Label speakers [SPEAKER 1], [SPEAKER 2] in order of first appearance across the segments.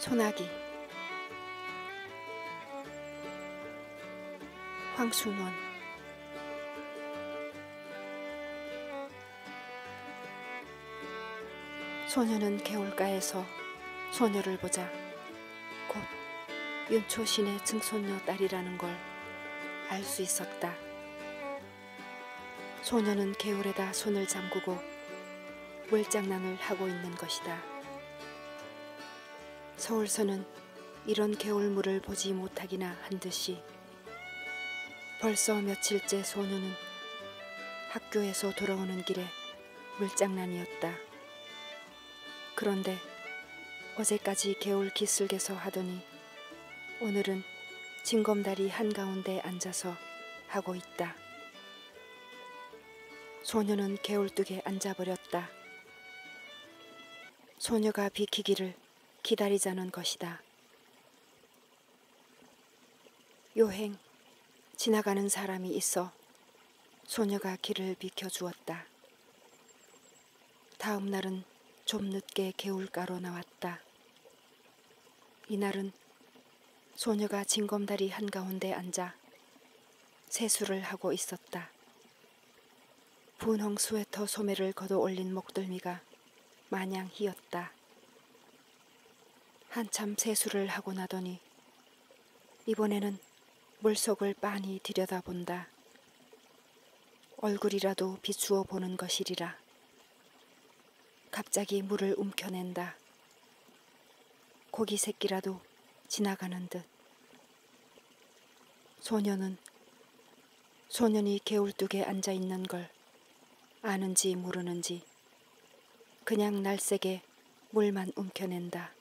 [SPEAKER 1] 소나기. 황순원. 소녀는 개울가에서 소녀를 보자 곧 윤초신의 증손녀 딸이라는 걸 알 수 있었다. 소녀는 개울에다 손을 잠그고 물장난을 하고 있는 것이다. 서울서는 이런 개울물을 보지 못하기나 한 듯이 벌써 며칠째 소녀는 학교에서 돌아오는 길에 물장난이었다. 그런데 어제까지 개울 기슭에서 하더니 오늘은 징검다리 한가운데 앉아서 하고 있다. 소녀는 개울뚝에 앉아버렸다. 소녀가 비키기를 기다리자는 것이다. 요행 지나가는 사람이 있어 소녀가 길을 비켜주었다. 다음 날은 좀 늦게 개울가로 나왔다. 이날은 소녀가 징검다리 한가운데 앉아 세수를 하고 있었다. 분홍 스웨터 소매를 걷어 올린 목덜미가 마냥 희었다. 한참 세수를 하고 나더니 이번에는 물속을 빤히 들여다본다. 얼굴이라도 비추어 보는 것이리라. 갑자기 물을 움켜낸다. 고기 새끼라도 지나가는 듯. 소년이 개울뚝에 앉아있는 걸 아는지 모르는지 그냥 날쌔게 물만 움켜낸다.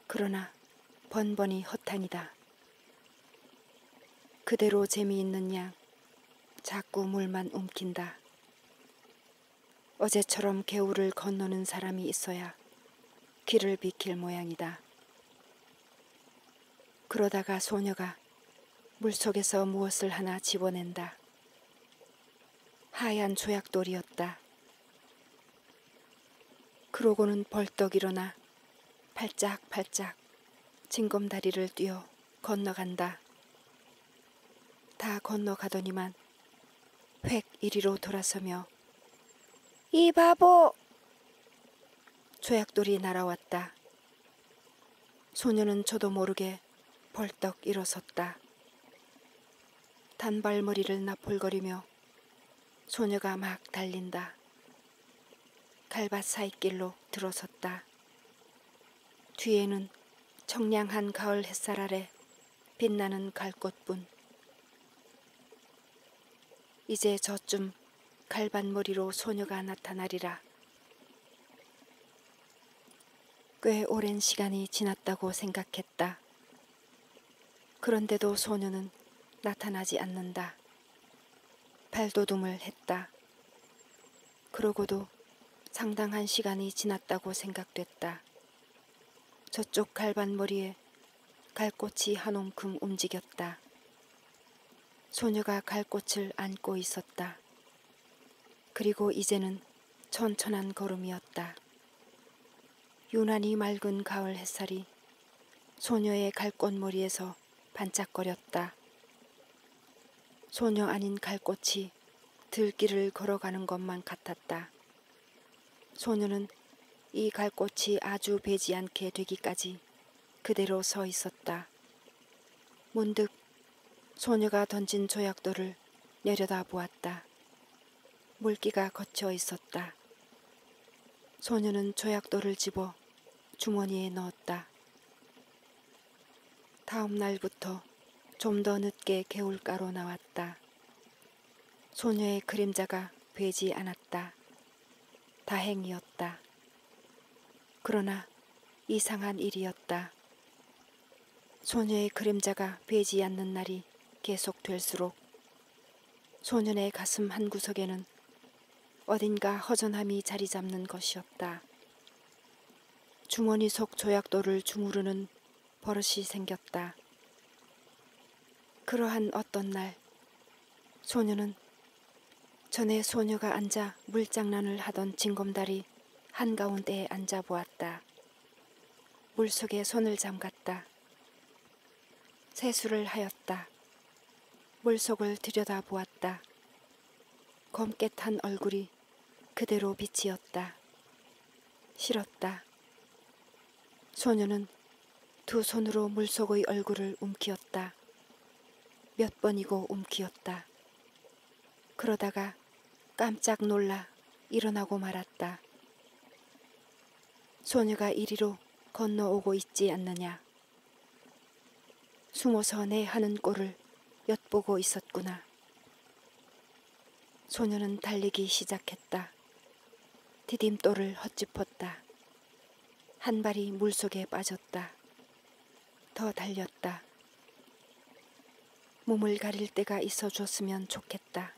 [SPEAKER 1] 그러나 번번이 허탕이다. 그대로 재미있는 양 자꾸 물만 움킨다. 어제처럼 개울을 건너는 사람이 있어야 길을 비킬 모양이다. 그러다가 소녀가 물속에서 무엇을 하나 집어낸다. 하얀 조약돌이었다. 그러고는 벌떡 일어나 팔짝팔짝 징검다리를 뛰어 건너간다. 다 건너가더니만 획 이리로 돌아서며 이 바보! 조약돌이 날아왔다. 소녀는 저도 모르게 벌떡 일어섰다. 단발머리를 나풀거리며 소녀가 막 달린다. 갈밭 사이길로 들어섰다. 뒤에는 청량한 가을 햇살 아래 빛나는 갈꽃뿐. 이제 저쯤 갈밭머리로 소녀가 나타나리라. 꽤 오랜 시간이 지났다고 생각했다. 그런데도 소녀는 나타나지 않는다. 발돋움을 했다. 그러고도 상당한 시간이 지났다고 생각됐다. 저쪽 갈밭머리에 갈꽃이 한 움큼 움직였다. 소녀가 갈꽃을 안고 있었다. 그리고 이제는 천천한 걸음이었다. 유난히 맑은 가을 햇살이 소녀의 갈꽃머리에서 반짝거렸다. 소녀 아닌 갈꽃이 들길을 걸어가는 것만 같았다. 소녀는 이 갈꽃이 아주 배지 않게 되기까지 그대로 서 있었다. 문득 소녀가 던진 조약돌을 내려다 보았다. 물기가 걷혀 있었다. 소녀는 조약돌을 집어 주머니에 넣었다. 다음 날부터 좀 더 늦게 개울가로 나왔다. 소녀의 그림자가 배지 않았다. 다행이었다. 그러나 이상한 일이었다. 소녀의 그림자가 배지 않는 날이 계속될수록 소년의 가슴 한구석에는 어딘가 허전함이 자리 잡는 것이었다. 주머니 속 조약돌을 주무르는 버릇이 생겼다. 그러한 어떤 날 소녀는 전에 소녀가 앉아 물장난을 하던 징검다리 한가운데에 앉아보았다. 물속에 손을 잠갔다. 세수를 하였다. 물속을 들여다보았다. 검게 탄 얼굴이 그대로 빛이었다. 싫었다. 소녀는 두 손으로 물속의 얼굴을 움키었다. 몇 번이고 움키었다. 그러다가 깜짝 놀라 일어나고 말았다. 소녀가 이리로 건너오고 있지 않느냐. 숨어서 내 하는 꼴을 엿보고 있었구나. 소녀는 달리기 시작했다. 디딤돌을 헛짚었다. 한 발이 물속에 빠졌다. 더 달렸다. 몸을 가릴 데가 있어 줬으면 좋겠다.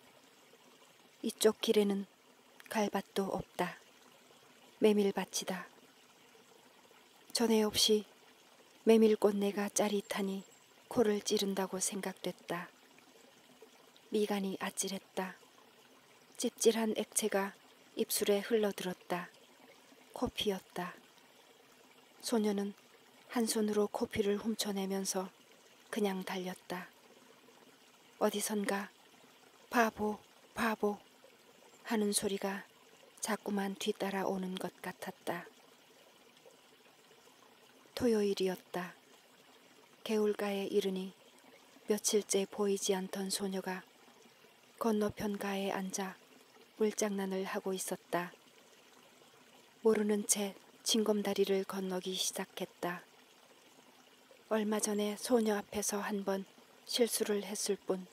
[SPEAKER 1] 이쪽 길에는 갈밭도 없다. 메밀밭이다. 전에 없이 메밀꽃내가 짜릿하니 코를 찌른다고 생각됐다. 미간이 아찔했다. 찝찝한 액체가 입술에 흘러들었다. 코피였다. 소녀는 한 손으로 코피를 훔쳐내면서 그냥 달렸다. 어디선가 바보 바보 하는 소리가 자꾸만 뒤따라오는 것 같았다. 토요일이었다. 개울가에 이르니 며칠째 보이지 않던 소녀가 건너편 가에 앉아 물장난을 하고 있었다. 모르는 채 징검다리를 건너기 시작했다. 얼마 전에 소녀 앞에서 한 번 실수를 했을 뿐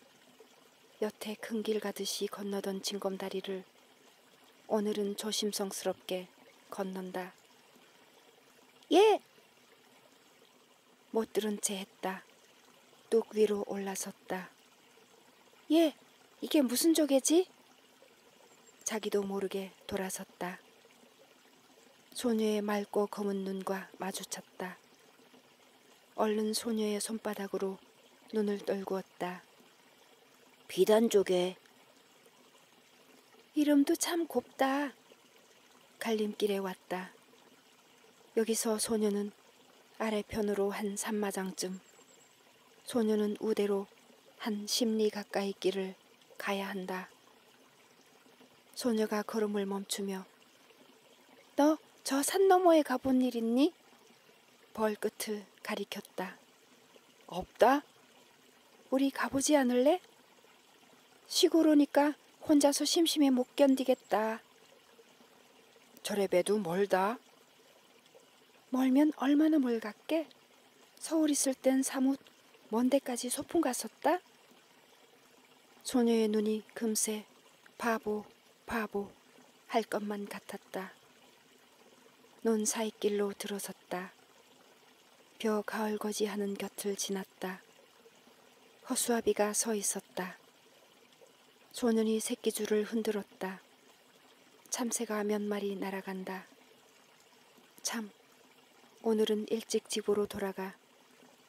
[SPEAKER 1] 여태 큰 길 가듯이 건너던 징검다리를 오늘은 조심성스럽게 건넌다. 예! 못 들은 채 했다. 뚝 위로 올라섰다. 예! 이게 무슨 조개지? 자기도 모르게 돌아섰다. 소녀의 맑고 검은 눈과 마주쳤다. 얼른 소녀의 손바닥으로 눈을 떨구었다. 비단조개. 이름도 참 곱다. 갈림길에 왔다. 여기서 소녀는 아래편으로 한 3마장쯤, 소녀는 우대로 한 10리 가까이 길을 가야 한다. 소녀가 걸음을 멈추며 너 저 산 너머에 가본 일 있니? 벌끝을 가리켰다. 없다? 우리 가보지 않을래? 시골 오니까 혼자서 심심해 못 견디겠다. 저래봬도 멀다. 멀면 얼마나 멀갔게? 서울 있을 땐 사뭇 먼 데까지 소풍 갔었다. 소녀의 눈이 금세 바보 바보 할 것만 같았다. 논 사이길로 들어섰다. 벼 가을거지하는 곁을 지났다. 허수아비가 서 있었다. 소년이 새끼줄을 흔들었다. 참새가 몇 마리 날아간다. 참, 오늘은 일찍 집으로 돌아가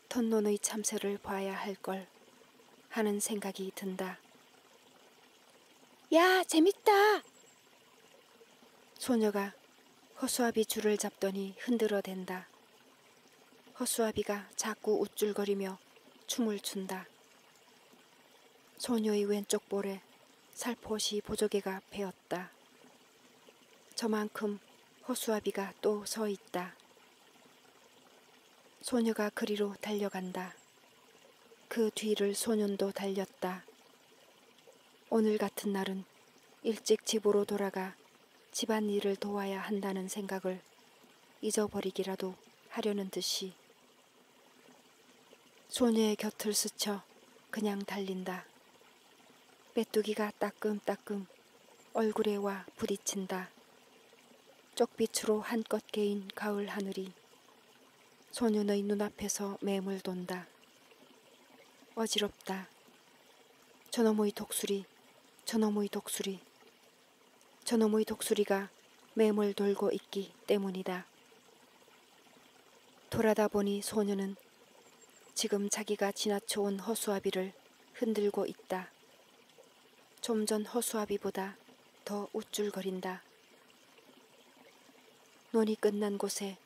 [SPEAKER 1] 턴논의 참새를 봐야 할 걸 하는 생각이 든다. 야, 재밌다! 소녀가 허수아비 줄을 잡더니 흔들어댄다. 허수아비가 자꾸 우쭐거리며 춤을 춘다. 소녀의 왼쪽 볼에 살포시 보조개가 베었다. 저만큼 허수아비가 또 서 있다. 소녀가 그리로 달려간다. 그 뒤를 소년도 달렸다. 오늘 같은 날은 일찍 집으로 돌아가 집안일을 도와야 한다는 생각을 잊어버리기라도 하려는 듯이 소녀의 곁을 스쳐 그냥 달린다. 메뚜기가 따끔따끔 얼굴에 와 부딪힌다. 쪽빛으로 한껏 개인 가을 하늘이 소년의 눈앞에서 매물돈다. 어지럽다. 저놈의 독수리, 저놈의 독수리, 저놈의 독수리가 매물 돌고 있기 때문이다. 돌아다 보니 소녀는 지금 자기가 지나쳐온 허수아비를 흔들고 있다. 좀 전 허수아비보다 더 우쭐거린다. 논이 끝난 곳에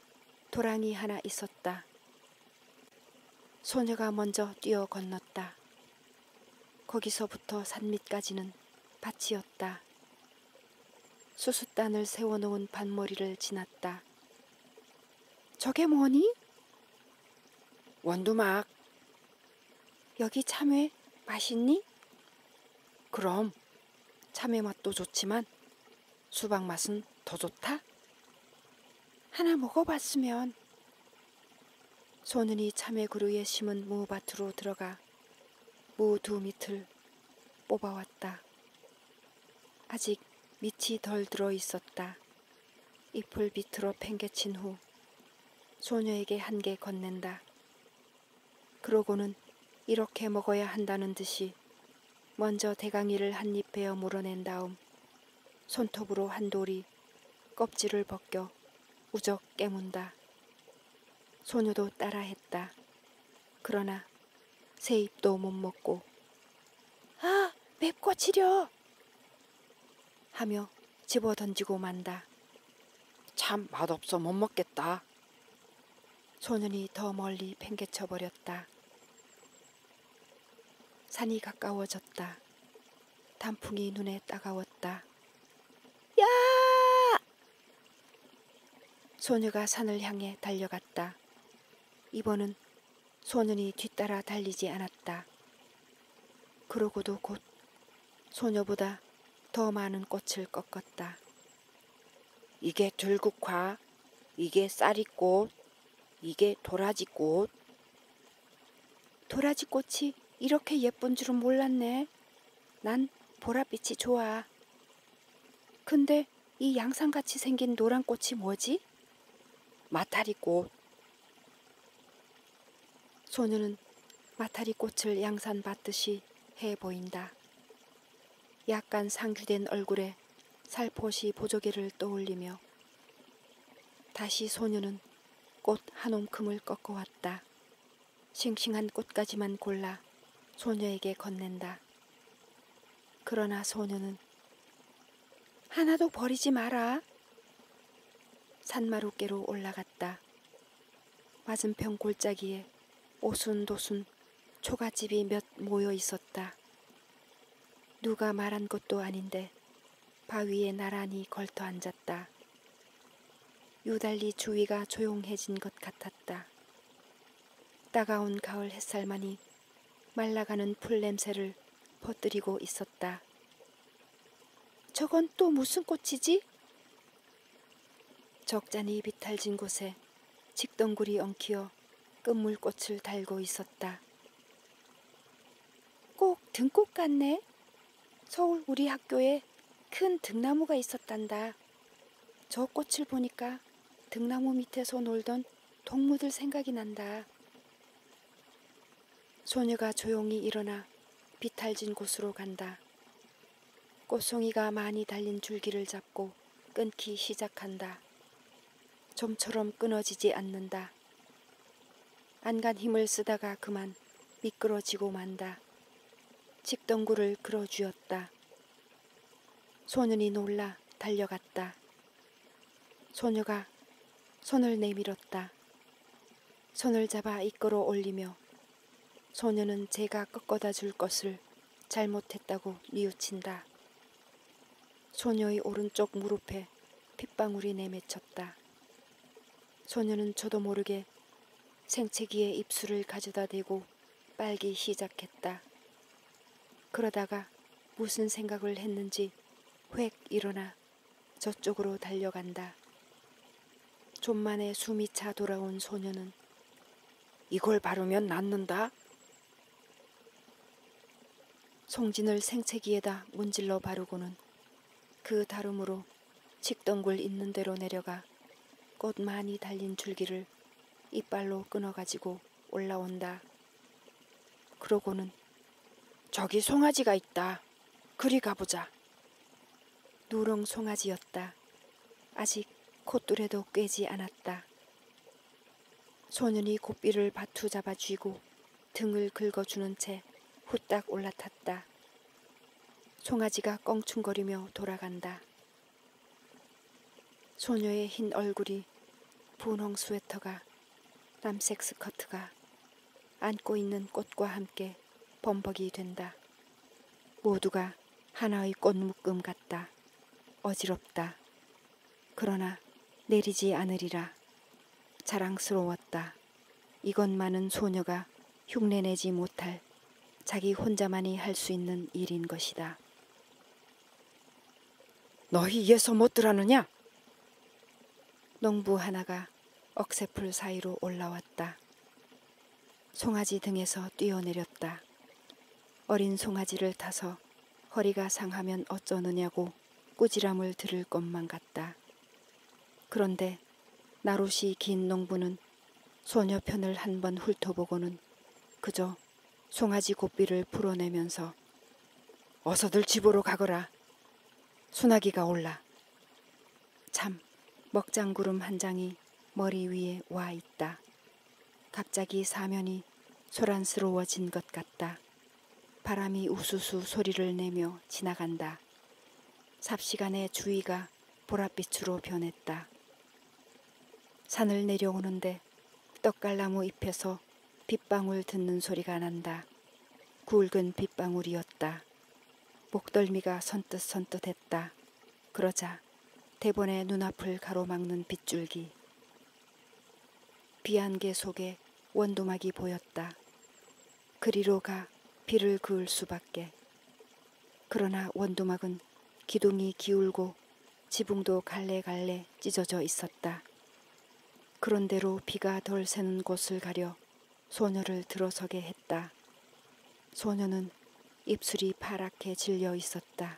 [SPEAKER 1] 도랑이 하나 있었다. 소녀가 먼저 뛰어 건넜다. 거기서부터 산 밑까지는 밭이었다. 수숫단을 세워놓은 밭머리를 지났다. 저게 뭐니?
[SPEAKER 2] 원두막.
[SPEAKER 1] 여기 참외 맛있니?
[SPEAKER 2] 그럼 참외 맛도 좋지만 수박 맛은 더 좋다?
[SPEAKER 1] 하나 먹어봤으면. 소년이 참외 그루에 심은 무밭으로 들어가 무 두 밑을 뽑아왔다. 아직 밑이 덜 들어 있었다. 잎을 밑으로 팽개친 후 소녀에게 한 개 건넨다. 그러고는 이렇게 먹어야 한다는 듯이 먼저 대강이를 한 입 베어 물어낸 다음 손톱으로 한 돌이 껍질을 벗겨 우적 깨문다. 소녀도 따라했다. 그러나 새 입도 못 먹고 아, 맵고 지려 하며 집어 던지고 만다.
[SPEAKER 2] 참 맛없어 못 먹겠다.
[SPEAKER 1] 소년이 더 멀리 팽개쳐 버렸다. 산이 가까워졌다. 단풍이 눈에 따가웠다. 야! 소녀가 산을 향해 달려갔다. 이번은 소년이 뒤따라 달리지 않았다. 그러고도 곧 소녀보다 더 많은 꽃을 꺾었다.
[SPEAKER 2] 이게 들국화, 이게 쌀이꽃, 이게 도라지꽃.
[SPEAKER 1] 도라지꽃이 이렇게 예쁜 줄은 몰랐네. 난 보랏빛이 좋아. 근데 이 양상같이 생긴 노란 꽃이 뭐지?
[SPEAKER 2] 마타리꽃.
[SPEAKER 1] 소녀는 마타리 꽃을 양산 받듯이 해 보인다. 약간 상규된 얼굴에 살포시 보조개를 떠올리며 다시 소녀는 꽃 한 움큼을 꺾어왔다. 싱싱한 꽃까지만 골라 소녀에게 건넨다. 그러나 소녀는 하나도 버리지 마라. 산마루께로 올라갔다. 맞은편 골짜기에 오순도순 초가집이 몇 모여 있었다. 누가 말한 것도 아닌데 바위에 나란히 걸터 앉았다. 유달리 주위가 조용해진 것 같았다. 따가운 가을 햇살만이 말라가는 풀 냄새를 퍼뜨리고 있었다. 저건 또 무슨 꽃이지? 적잖이 비탈진 곳에 직덩굴이 엉키어 끝물꽃을 달고 있었다. 꼭 등꽃 같네. 서울 우리 학교에 큰 등나무가 있었단다. 저 꽃을 보니까 등나무 밑에서 놀던 동무들 생각이 난다. 소녀가 조용히 일어나 비탈진 곳으로 간다. 꽃송이가 많이 달린 줄기를 잡고 끊기 시작한다. 좀처럼 끊어지지 않는다. 안간 힘을 쓰다가 그만 미끄러지고 만다. 직덩굴을 끌어쥐었다. 소년이 놀라 달려갔다. 소녀가 손을 내밀었다. 손을 잡아 이끌어 올리며 소녀는 제가 꺾어다 줄 것을 잘못했다고 뉘우친다. 소녀의 오른쪽 무릎에 핏방울이 내맺혔다. 소녀는 저도 모르게 생채기에 입술을 가져다 대고 빨기 시작했다. 그러다가 무슨 생각을 했는지 획 일어나 저쪽으로 달려간다. 좀 만에 숨이 차 돌아온 소녀는
[SPEAKER 2] 이걸 바르면 낫는다.
[SPEAKER 1] 송진을 생채기에다 문질러 바르고는 그 다름으로 직덩굴 있는 대로 내려가 꽃 많이 달린 줄기를 이빨로 끊어가지고 올라온다. 그러고는
[SPEAKER 2] 저기 송아지가 있다. 그리 가보자.
[SPEAKER 1] 누렁 송아지였다. 아직 콧뚜레도 꿰지 않았다. 소년이 고삐를 바투 잡아 쥐고 등을 긁어주는 채 후딱 올라탔다. 송아지가 껑충거리며 돌아간다. 소녀의 흰 얼굴이 분홍 스웨터가, 남색 스커트가 안고 있는 꽃과 함께 범벅이 된다. 모두가 하나의 꽃묶음 같다. 어지럽다. 그러나 내리지 않으리라. 자랑스러웠다. 이것만은 소녀가 흉내내지 못할 자기 혼자만이 할 수 있는 일인 것이다.
[SPEAKER 2] 너희 예서 못 들었느냐?
[SPEAKER 1] 농부 하나가 억새풀 사이로 올라왔다. 송아지 등에서 뛰어내렸다. 어린 송아지를 타서 허리가 상하면 어쩌느냐고 꾸지람을 들을 것만 같다. 그런데 나롯이 긴 농부는 소녀 편을 한번 훑어보고는 그저 송아지 고삐를 풀어내면서
[SPEAKER 2] 어서들 집으로 가거라. 소나기가 올라.
[SPEAKER 1] 참 먹장구름 한 장이 머리 위에 와 있다. 갑자기 사면이 소란스러워진 것 같다. 바람이 우수수 소리를 내며 지나간다. 삽시간에 주위가 보랏빛으로 변했다. 산을 내려오는데 떡갈나무 잎에서 빗방울 듣는 소리가 난다. 굵은 빗방울이었다. 목덜미가 선뜻선뜻했다. 그러자 대번에 눈앞을 가로막는 빗줄기. 비안개 속에 원두막이 보였다. 그리로 가 비를 그을 수밖에. 그러나 원두막은 기둥이 기울고 지붕도 갈래갈래 찢어져 있었다. 그런대로 비가 덜 새는 곳을 가려 소녀를 들어서게 했다. 소녀는 입술이 파랗게 질려 있었다.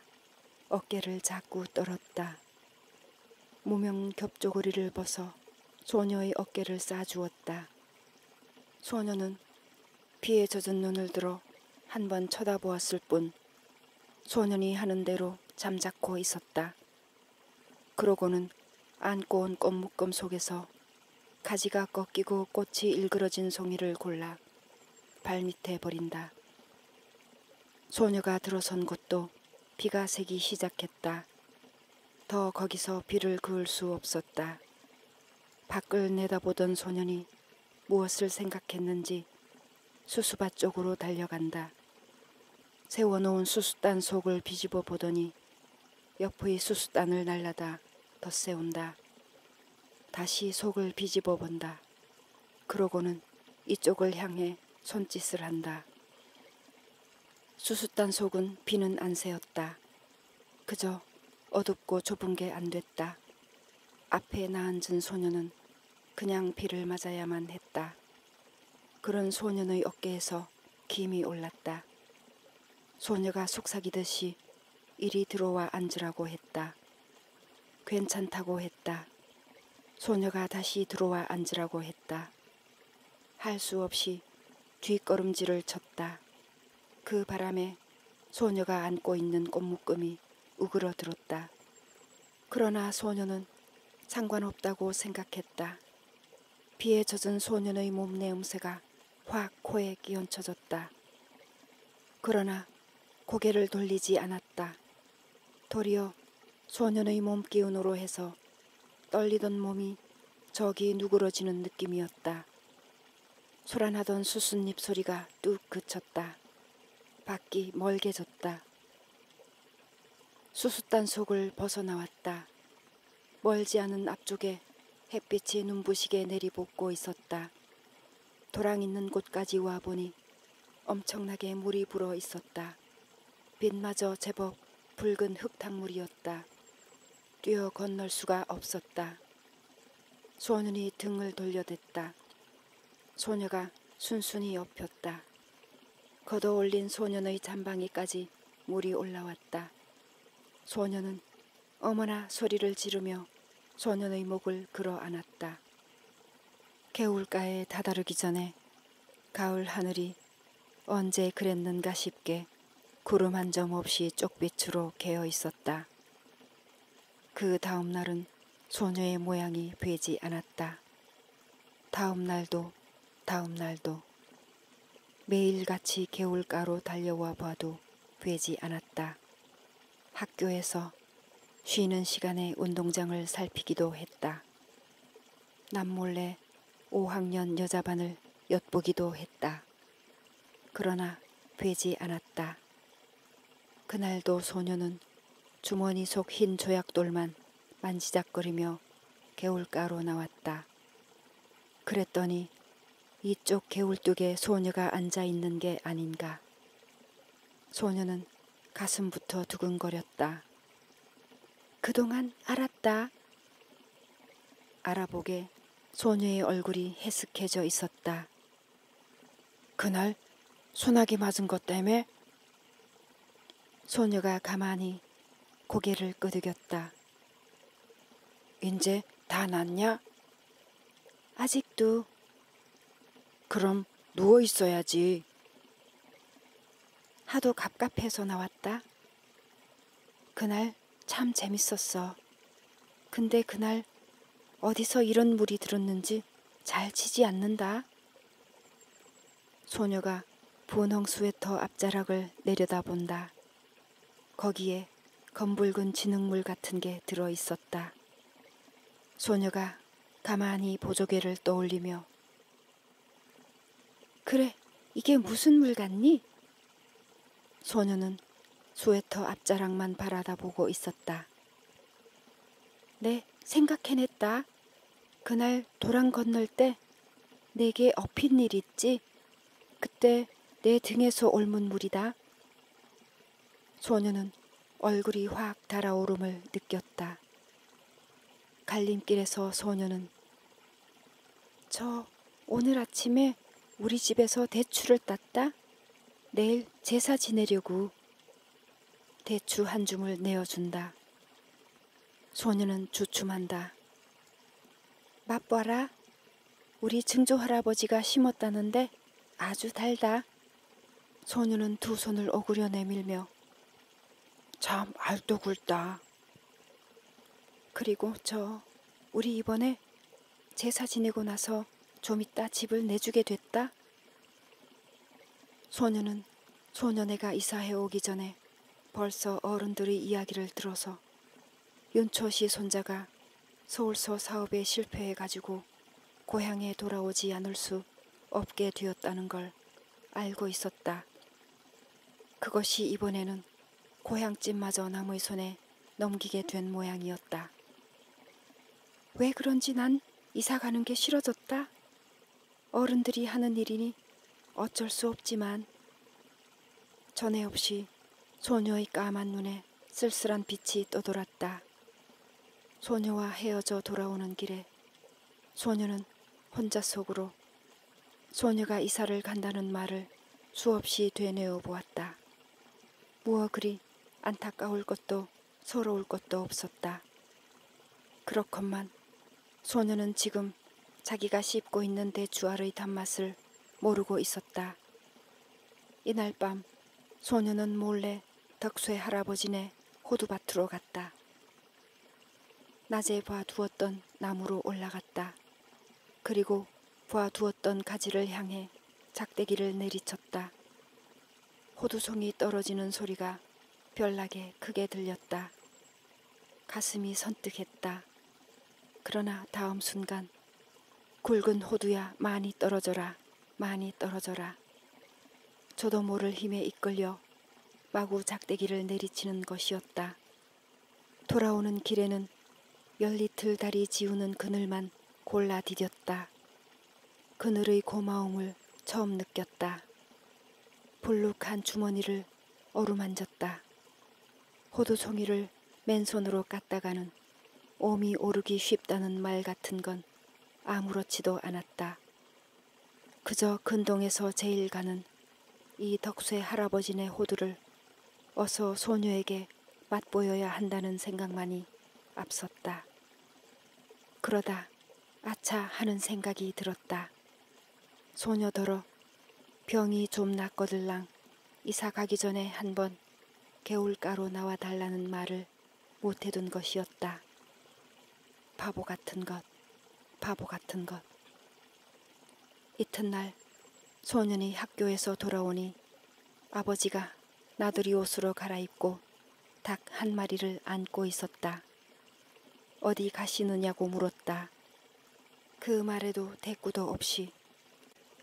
[SPEAKER 1] 어깨를 자꾸 떨었다. 무명 겹조거리를 벗어 소녀의 어깨를 싸주었다. 소녀는 비에 젖은 눈을 들어 한 번 쳐다보았을 뿐 소년이 하는 대로 잠자코 있었다. 그러고는 안고 온 꽃묶음 속에서 가지가 꺾이고 꽃이 일그러진 송이를 골라 발밑에 버린다. 소녀가 들어선 곳도 비가 새기 시작했다. 더 거기서 비를 그을 수 없었다. 밖을 내다보던 소년이 무엇을 생각했는지 수수밭 쪽으로 달려간다. 세워놓은 수수단 속을 비집어 보더니 옆의 수수단을 날라다 덧세운다. 다시 속을 비집어 본다. 그러고는 이쪽을 향해 손짓을 한다. 수수단 속은 비는 안 새었다. 그저 어둡고 좁은 게 안 됐다. 앞에 나앉은 소녀는 그냥 비를 맞아야만 했다. 그런 소년의 어깨에서 김이 올랐다. 소녀가 속삭이듯이 이리 들어와 앉으라고 했다. 괜찮다고 했다. 소녀가 다시 들어와 앉으라고 했다. 할 수 없이 뒷걸음질을 쳤다. 그 바람에 소녀가 안고 있는 꽃묶음이 우그러들었다. 그러나 소녀는 상관없다고 생각했다. 비에 젖은 소년의 몸내음새가 확 코에 끼얹혀졌다. 그러나 고개를 돌리지 않았다. 도리어 소년의 몸 기운으로 해서 떨리던 몸이 저기 누그러지는 느낌이었다. 소란하던 수숫잎 소리가 뚝 그쳤다. 밖이 멀게졌다. 수숫단 속을 벗어나왔다. 멀지 않은 앞쪽에 햇빛이 눈부시게 내리볶고 있었다. 도랑 있는 곳까지 와보니 엄청나게 물이 불어 있었다. 빛마저 제법 붉은 흙탕물이었다. 뛰어 건널 수가 없었다. 소년이 등을 돌려댔다. 소녀가 순순히 엎였다. 걷어올린 소년의 잠방이까지 물이 올라왔다. 소년은 어머나 소리를 지르며 소년의 목을 끌어 안았다. 개울가에 다다르기 전에 가을 하늘이 언제 그랬는가 싶게 구름 한 점 없이 쪽빛으로 개어 있었다. 그 다음 날은 소녀의 모양이 되지 않았다. 다음 날도 다음 날도 매일같이 개울가로 달려와 봐도 되지 않았다. 학교에서 쉬는 시간에 운동장을 살피기도 했다.
[SPEAKER 2] 남몰래 5학년 여자반을 엿보기도 했다. 그러나 되지 않았다. 그날도 소녀는 주머니 속 흰 조약돌만 만지작거리며 개울가로 나왔다. 그랬더니 이쪽 개울뚝에 소녀가 앉아 있는 게 아닌가. 소녀는 가슴부터 두근거렸다. 그동안 알았다. 알아보게 소녀의 얼굴이 해쓱해져 있었다. 그날 소나기 맞은 것 때문에? 소녀가 가만히 고개를 끄덕였다. 이제 다 낫냐?
[SPEAKER 1] 아직도.
[SPEAKER 2] 그럼 누워 있어야지.
[SPEAKER 1] 하도 갑갑해서 나왔다. 그날 참 재밌었어. 근데 그날 어디서 이런 물이 들었는지 잘 치지 않는다.
[SPEAKER 2] 소녀가 분홍 스웨터 앞자락을 내려다본다. 거기에 검붉은 진흙물 같은 게 들어 있었다. 소녀가 가만히 보조개를 떠올리며
[SPEAKER 1] 그래, 이게 무슨 물 같니?
[SPEAKER 2] 소녀는 스웨터 앞자락만 바라다보고 있었다.
[SPEAKER 1] 네, 생각해냈다. 그날 도랑 건널 때 내게 엎인 일 있지? 그때 내 등에서 옮은 물이다.
[SPEAKER 2] 소녀는 얼굴이 확 달아오름을 느꼈다. 갈림길에서 소녀는
[SPEAKER 1] 저 오늘 아침에 우리 집에서 대추를 땄다. 내일 제사 지내려고.
[SPEAKER 2] 대추 한 줌을 내어준다. 소녀는 주춤한다.
[SPEAKER 1] 맛봐라. 우리 증조 할아버지가 심었다는데 아주 달다.
[SPEAKER 2] 소녀는 두 손을 오그려 내밀며 참 알도 굵다.
[SPEAKER 1] 그리고 우리 이번에 제사 지내고 나서 좀 이따 집을 내주게 됐다.
[SPEAKER 2] 소녀는 소녀네가 이사해 오기 전에 벌써 어른들의 이야기를 들어서 윤초 씨 손자가 서울서 사업에 실패해가지고 고향에 돌아오지 않을 수 없게 되었다는 걸 알고 있었다. 그것이 이번에는 고향집마저 남의 손에 넘기게 된 모양이었다.
[SPEAKER 1] 왜 그런지 난 이사 가는 게 싫어졌다. 어른들이 하는 일이니 어쩔 수 없지만.
[SPEAKER 2] 전에 없이 소녀의 까만 눈에 쓸쓸한 빛이 떠돌았다. 소녀와 헤어져 돌아오는 길에 소녀는 혼자 속으로 소녀가 이사를 간다는 말을 수없이 되뇌어 보았다. 무어 그리 안타까울 것도 서러울 것도 없었다. 그렇건만 소녀는 지금 자기가 씹고 있는 대추알의 단맛을 모르고 있었다. 이날 밤 소녀는 몰래 덕쇠 할아버지네 호두밭으로 갔다. 낮에 봐두었던 나무로 올라갔다. 그리고 봐두었던 가지를 향해 작대기를 내리쳤다. 호두송이 떨어지는 소리가 별나게 크게 들렸다. 가슴이 선뜩했다. 그러나 다음 순간 굵은 호두야 많이 떨어져라, 많이 떨어져라. 저도 모를 힘에 이끌려 마구 작대기를 내리치는 것이었다. 돌아오는 길에는 열리틀 다리 지우는 그늘만 골라 디뎠다. 그늘의 고마움을 처음 느꼈다. 불룩한 주머니를 어루만졌다. 호두송이를 맨손으로 깠다가는 옴이 오르기 쉽다는 말 같은 건 아무렇지도 않았다. 그저 근동에서 제일 가는 이 덕쇠 할아버지네 호두를 어서 소녀에게 맛보여야 한다는 생각만이 앞섰다. 그러다 아차 하는 생각이 들었다. 소녀더러 병이 좀 낫거들랑 이사 가기 전에 한번 개울가로 나와 달라는 말을 못해둔 것이었다. 바보 같은 것, 바보 같은 것. 이튿날 소년이 학교에서 돌아오니 아버지가 나들이 옷으로 갈아입고 닭 한 마리를 안고 있었다. 어디 가시느냐고 물었다. 그 말에도 대꾸도 없이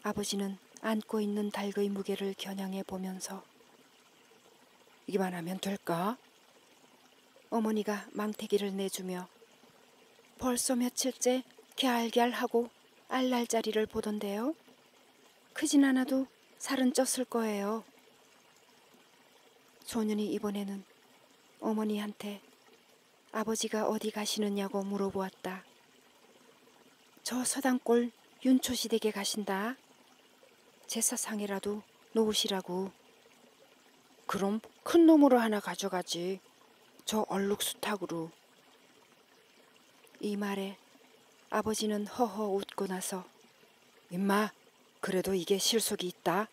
[SPEAKER 2] 아버지는 안고 있는 닭의 무게를 겨냥해 보면서
[SPEAKER 3] 이만하면 될까?
[SPEAKER 2] 어머니가 망태기를 내주며 벌써 며칠째 갸알갸알하고 알랄자리를 보던데요. 크진 않아도 살은 쪘을 거예요. 소년이 이번에는 어머니한테 아버지가 어디 가시느냐고 물어보았다. 저 서당골 윤초시댁에 가신다. 제사상이라도 놓으시라고.
[SPEAKER 3] 그럼 큰 놈으로 하나 가져가지. 저 얼룩수탉으로.
[SPEAKER 2] 이 말에 아버지는 허허 웃고 나서
[SPEAKER 3] 임마, 그래도 이게 실속이 있다.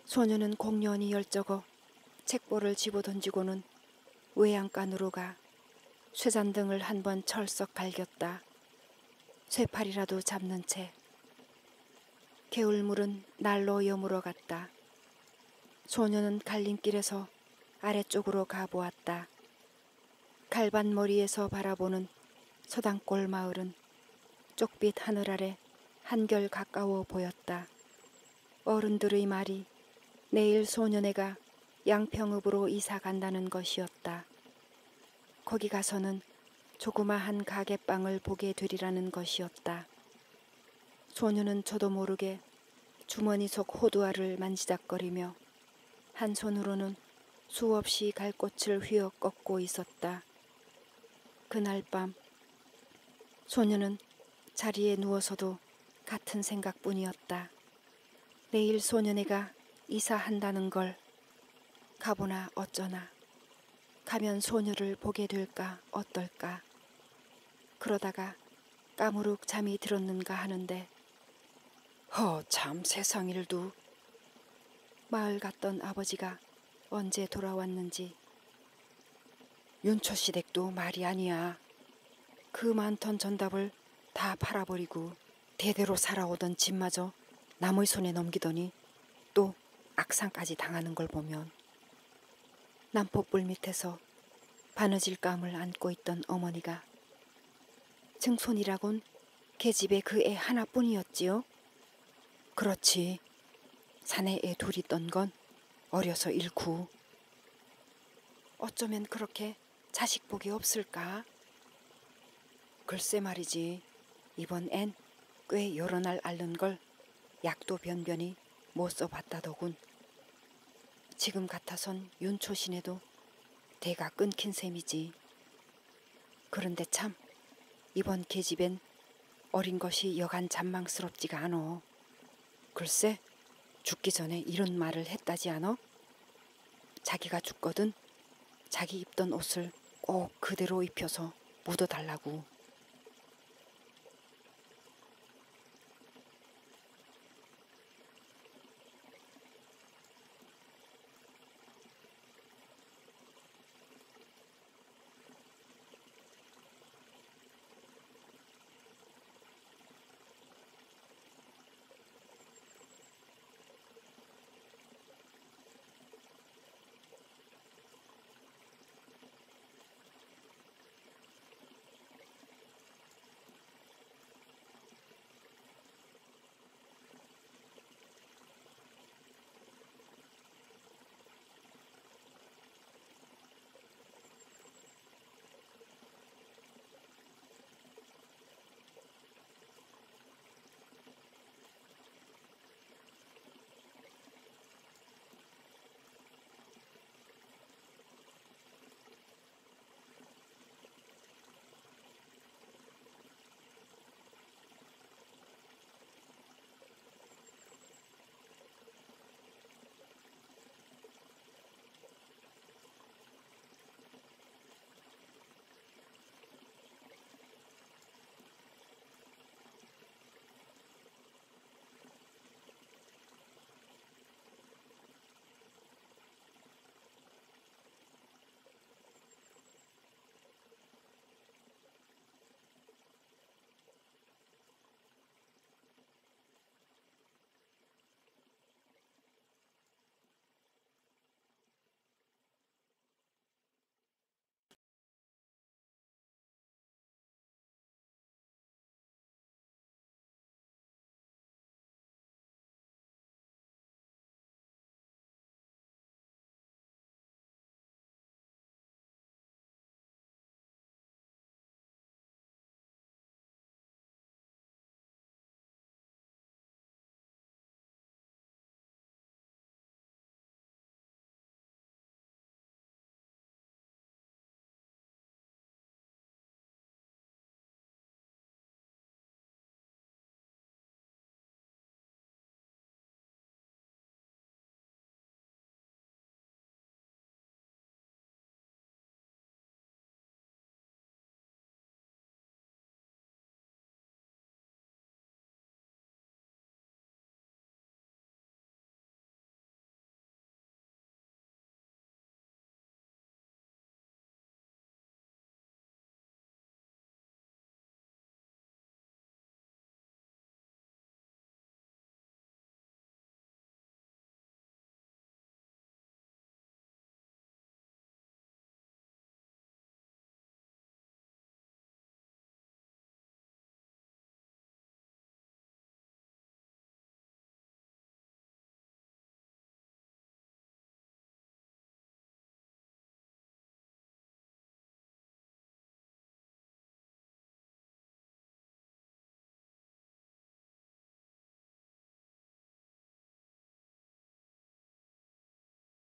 [SPEAKER 2] 소녀는 공연히 열적어 책보를 집어던지고는 외양간으로 가 쇠잔등을 한번 철썩 갈겼다. 쇠팔이라도 잡는 채 개울물은 날로 여물어 갔다. 소녀는 갈림길에서 아래쪽으로 가보았다. 갈반머리에서 바라보는 서당골 마을은 쪽빛 하늘 아래 한결 가까워 보였다. 어른들의 말이 내일 소년애가 양평읍으로 이사 간다는 것이었다. 거기 가서는 조그마한 가게방을 보게 되리라는 것이었다. 소녀는 저도 모르게 주머니 속 호두알을 만지작거리며 한 손으로는 수없이 갈 꽃을 휘어 꺾고 있었다. 그날 밤 소녀는 자리에 누워서도 같은 생각뿐이었다. 내일 소년애가 이사한다는 걸 가보나 어쩌나. 가면 소녀를 보게 될까 어떨까. 그러다가 까무룩 잠이 들었는가 하는데
[SPEAKER 3] 참 세상 일도.
[SPEAKER 2] 마을 갔던 아버지가 언제 돌아왔는지
[SPEAKER 3] 윤초시댁도 말이 아니야. 그 많던 전답을 다 팔아버리고 대대로 살아오던 집마저 남의 손에 넘기더니 또 악상까지 당하는 걸 보면
[SPEAKER 2] 남포불 밑에서 바느질감을 안고 있던 어머니가 증손이라곤 계집에 그 애 하나뿐이었지요.
[SPEAKER 3] 그렇지. 사내 애 둘이 있던 건 어려서 잃고.
[SPEAKER 2] 어쩌면 그렇게 자식 복이 없을까?
[SPEAKER 3] 글쎄 말이지. 이번 엔 꽤 여러 날 앓는 걸 약도 변변히 못 써봤다더군. 지금 같아선 윤초신에도 대가 끊긴 셈이지. 그런데 참 이번 계집엔 어린 것이 여간 잔망스럽지가 않어. 글쎄 죽기 전에 이런 말을 했다지 않어? 자기가 죽거든 자기 입던 옷을 꼭 그대로 입혀서 묻어달라고.